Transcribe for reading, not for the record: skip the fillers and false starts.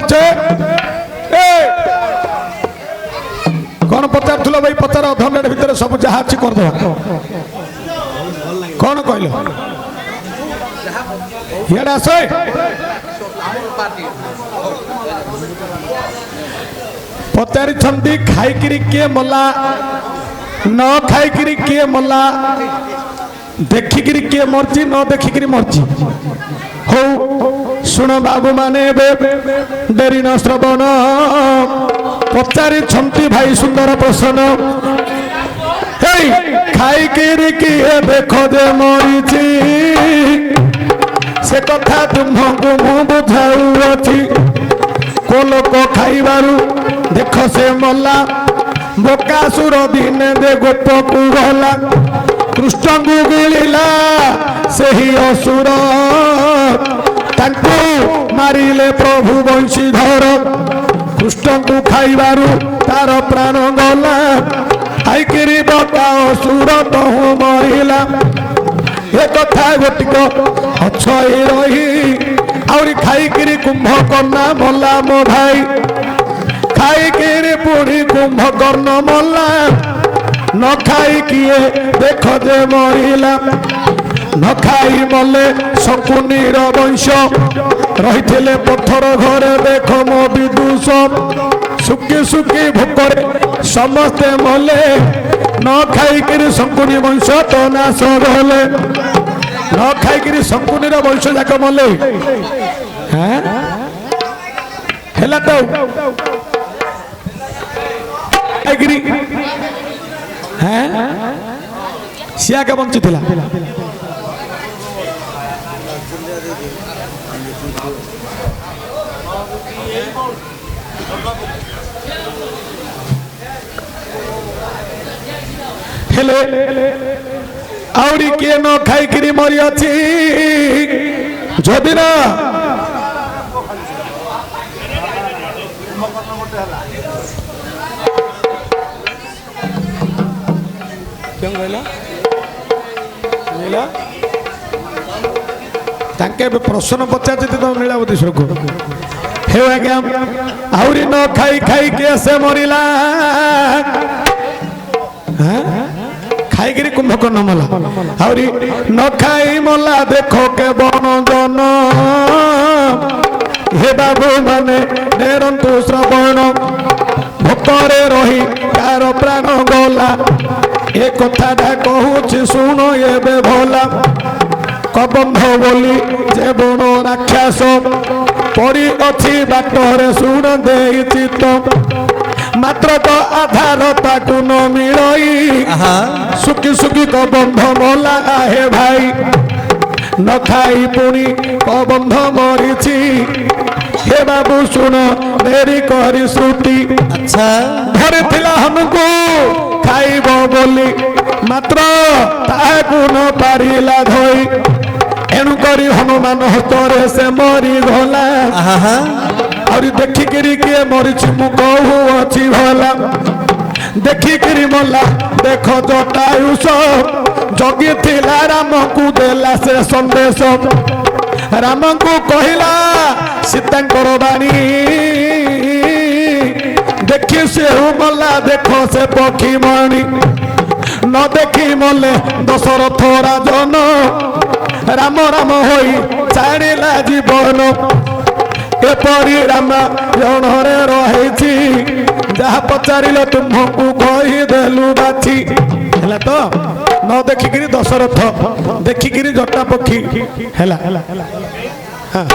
पचारे कौन पचार भाई पचार अध मिनट भितर सब जहाँ अच्छी करदे कौन कहल इे आस पचारि खाई किए मला न खाई किए मला देखिक किए मर्जी न देखिक मर्जी हो शुण बाबू माने डेरी न श्रवण पचारि भाई सुंदर प्रश्न खाई किए देख दे मरीची से कथा तुम्हें मु बुझाऊँगी को लोक खाइबारू देख से मला बकासुर दिने दे गोप को गला कृष्ण को गिलिला से ही असुर तांको मारिले प्रभु वंशीधर कृष्ण को खाइबारू तार प्राण गला आईकिरी बका असुर तहु मरिला ये कथा गोटिक अच्छी रही आउरी खाईकिरी कुंभकर्ण मला मो भाई खाईकिरी पुणी कुंभकर्ण मला न खाई किए देख दे मरिला न खाई मले शकुनीर वंश रही पत्थर घरे देख मो विदुष सुखी सुखी भोकरे समस्ते मले न खाई शकुनी वंश तो नाश गले न खाई शकुनीर वंश जाक मले है तो सिया के बंची थिला हेले आउरी किए न खाई किरी मरी अच्छी जदि ना प्रश्न पचार तुम लीलावती को हे आज्ञा आउरी न खाई खाई कैसे मरिला खाई कुंभकर्ण मला आउरी न खाई मला देखो के बन जन हे बाबू माने निरंतु श्रवण भोकरे रही तार प्राण गला ए कथा कहूँ शुण एबे भला कबंध बोली जे बण राक्षस पड़ी अच्छी बाटरे शुण दे चित्त मात्र तो आधार ताकू न मिलई सुखी सुखी कबंध मला आहे भाई न खाई पुणी कबंध मरीची हे बाबू शुण देरी करी श्रुति अच्छा धरे थिला हमको खाइब बोली मात्र ताकू न पारिला धोई एणु करी हनुमान हस्तरे से मरी गला और देखिकी किए मरीची मु कहू अच्छी भला देखिकी मला देख जटायुष जगी थिला राम को देला से संदेश राम को कहला सीतांकर बाणी देखी से मला देख से पक्षी मणि न देखी मले दशरथ राजन राम राम होई छाड़िला जीवन एपरी राम जनरे रही जहाँ पचारिल तुमको कहीदेलु बाछी है तो न देखिकी दशरथ देखिकी जटा पक्षी है हाँ